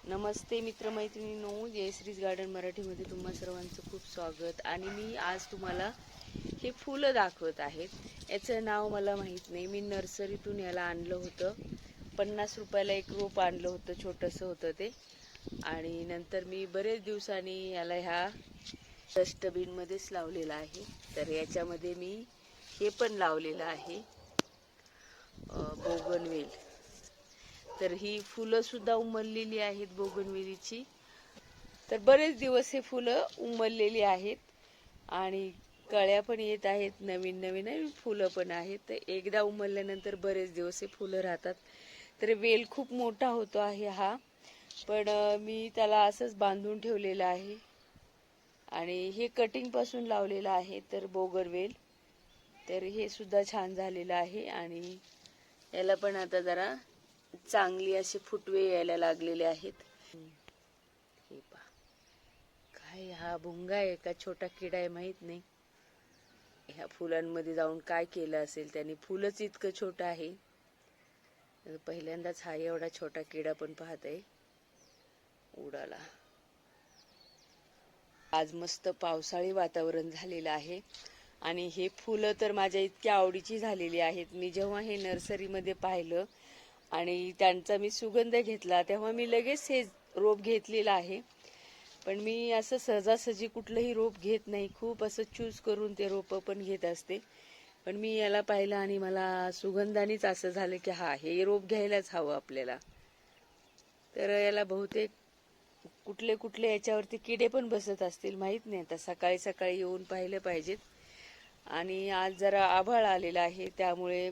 नमस्ते मित्रमैत्रिणींनो, जयश्रीज garden मराठीमध्ये तुम्हा सर्वांचं खूप स्वागत. आणि मी आज तुम्हाला हे फुलं दाखवत आहेत. याचं नाव मला माहीत नाही. मी नर्सरीतून याला आणलं होतं. 50 रुपयाला एक रोप आणलं होतं, छोटंसं होतं ते. आणि नंतर मी बरेच दिवसांनी याला ह्या डस्टबिनमध्येच लावलेलं आहे. तर याच्यामध्ये मी हे पण लावलेलं आहे, बोगनवेल. तर ही फुलं सुद्धा उमललेली आहेत बोगनवेलीची. तर बरेच दिवस हे फुलं उमललेली आहेत आणि कळ्या पण येत आहेत, नवीन नवीन फुलं पण आहेत. तर एकदा उमलल्यानंतर बरेच दिवस हे फुलं राहतात. तर वेल खूप मोठा होतो आहे हा, पण मी त्याला असंच बांधून ठेवलेलं आहे. आणि हे कटिंग पासून लावलेलं आहे तर बोगनवेल. तर हे सुद्धा छान झालेलं आहे आणि याला पण आता जरा चांगली असे फुटवे यायला लागलेले आहेत. हे पहा, काय हा भुंगा आहे का छोटा किडा आहे माहित नाही. ह्या फुलांमध्ये जाऊन काय केलं असेल त्याने. फुलच इतकं छोटं आहे. पहिल्यांदाच हा एवढा छोटा किडा पण पाहत आहे उडाला. आज मस्त पावसाळी वातावरण झालेलं आहे आणि हे फुलं तर माझ्या इतक्या आवडीची झालेली आहेत. मी जेव्हा हे नर्सरीमध्ये पाहिलं आणि त्यांचा मी सुगंध घेतला तेव्हा मी लगेच हे रोप घेतलेलं आहे. पण मी असं सहजासहजी कुठलंही रोप घेत नाही. खूप असं चूज करून ते रोपं पण घेत असते. पण मी याला पाहिलं आणि मला सुगंधानेच असं झालं की हे रोप घ्यायलाच हवं आपल्याला. तर याला बहुतेक कुठले कुठले याच्यावरती किडे पण बसत असतील माहीत नाही. आता सकाळी सकाळी येऊन पाहिलं पाहिजेत. आणि आज जरा आभाळ आलेला आहे त्यामुळे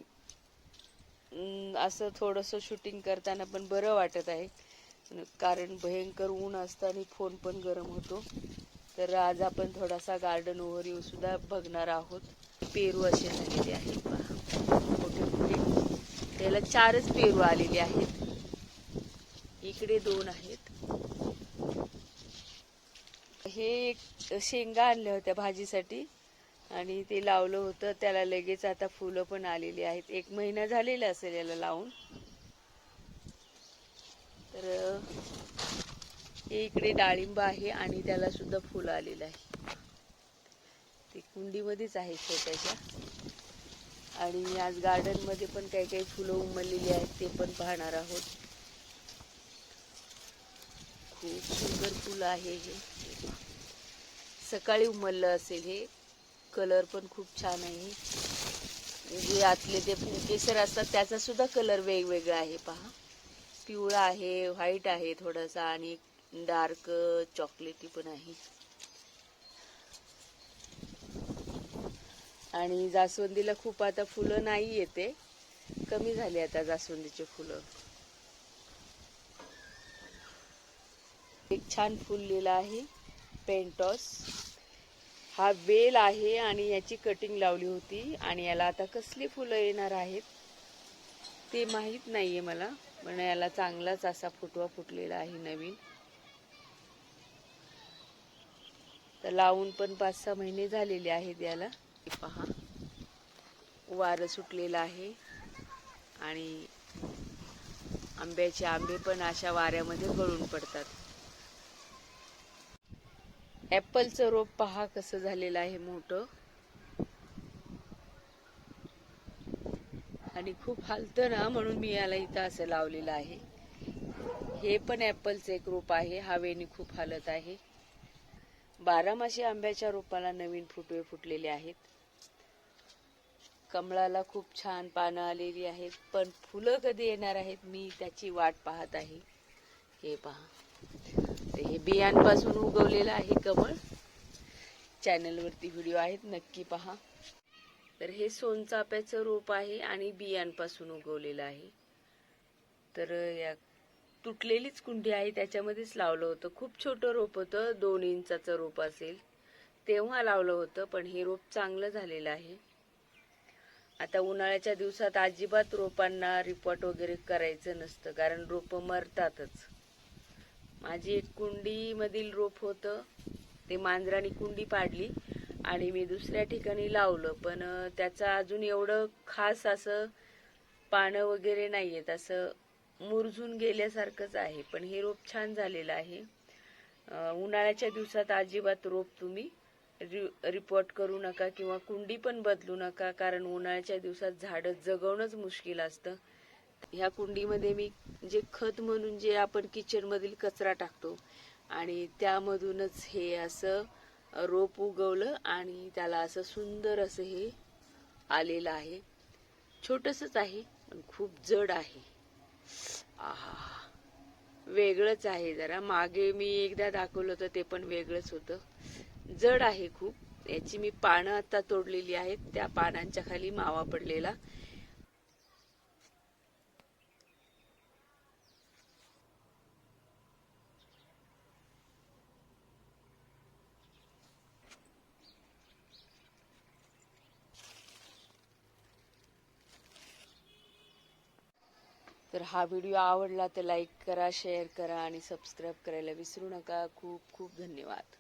असं थोडंसं शूटिंग करताना पण बरं वाटत आहे. कारण भयंकर ऊन असतं आणि फोन पण गरम होतो. तर आज आपण थोडासा गार्डन ओव्हरव्ह्यू सुद्धा बघणार आहोत. पेरू असे झालेले आहेत पहा, मोठे मोठे. त्याला 4च पेरू आलेले आहेत. इकडे 2 आहेत. हे शेंगा आणल्या होत्या भाजीसाठी आणि ते लावलं होतं. त्याला लगेच आता फुलं पण आलेली आहेत. 1 महिना झालेला असेल याला लावून. तर हे इकडे डाळिंब आहे आणि त्याला सुद्धा फुलं आलेलं आहे. ते कुंडीमध्येच आहे छोट्याशा. आणि आज गार्डन मध्ये पण काही काही फुलं उमललेली आहेत ते पण पाहणार आहोत. खूप सुंदर फुलं आहे हे. सकाळी उमललं असेल हे. कलर पण खूप छान आहे. जे आतले ते केसर असतात त्याचा सुद्धा कलर वेगवेगळा आहे पहा. पिवळा आहे, व्हाईट आहे थोडासा आणि डार्क चॉकलेटी पण आहे. आणि जास्वंदीला खूप आता फुलं नाही येते, कमी झाली आता जास्वंदीचे फुलं. एक छान फुललेला आहे पेंटॉस. हा वेल आहे आणि याची कटिंग लावली होती आणि याला आता कसली फुलं येणार आहेत ते माहीत नाहीये मला. पण याला चांगलाच असा फुटवा फुटलेला आहे नवीन. तर लावून पण 5-6 महिने झालेले आहेत याला. पहा, वारं सुटलेलं आहे आणि आंब्याचे आंबे पण अशा वाऱ्यामध्ये गळून पडतात. ॲपलचं रोप पहा कसं झालेलं आहे मोठं आणि खूप हालतं ना, म्हणून मी याला इथं असं लावलेलं आहे. हे पण ॲपलचं एक रोप आहे. हवेने खूप हालत आहे. 12 आंब्याच्या रोपाला नवीन फुटवे फुटलेले आहेत. कमळाला खूप छान पानं आलेली आहेत, पण फुलं कधी येणार आहेत मी त्याची वाट पाहत आहे. हे पहा, हे बियांपासून उगवलेलं आहे कमळ. चॅनलवरती व्हिडिओ आहेत, नक्की पहा. तर हे सोनचाफ्याचं रोप आहे आणि बियांपासून उगवलेलं आहे. तर या तुटलेलीच कुंडी आहे त्याच्यामध्येच लावलं होतं. खूप छोटं रोप होतं, 2 इंचाचं रोप असेल तेव्हा लावलं होतं. पण हे रोप चांगलं झालेलं आहे. आता उन्हाळ्याच्या दिवसात अजिबात रोपांना रिपोर्ट वगैरे करायचं नसतं, कारण रोपं मरतातच. माझी एक कुंडी मधील रोप होतं, ते मांजराने कुंडी पाडली आणि मी दुसऱ्या ठिकाणी लावलं. पण त्याचं अजून एवढं खास असं पानं वगैरे नाहीयेत. असं मुरझून गेल्यासारखंच आहे, पण हे रोप छान झालेलं आहे. उन्हाळ्याच्या दिवसात अजिबात रोप तुम्ही रिपोर्ट करू नका किंवा कुंडी पण बदलू नका, कारण उन्हाळ्याच्या दिवसात झाडं जगवणंच मुश्किल असतं. ह्या कुंडीमध्ये मी जे खत म्हणून जे आपण किचन मधील कचरा टाकतो आणि त्यामधूनच हे असं रोप उगवलं आणि त्याला असं सुंदर असं हे आलेलं आहे. छोटसच आहे पण खूप जड आहे. आहा, वेगळंच आहे जरा. मागे मी एकदा दाखवलं होतं ते पण वेगळंच होतं. जड आहे खूप. याची मी पानं आता तोडलेली आहेत, त्या पानांच्या खाली मावा पडलेला. तर हा व्हिडिओ आवडला तर लाईक करा, शेअर करा आणि सबस्क्राईब करायला विसरू नका. खूप खूप धन्यवाद.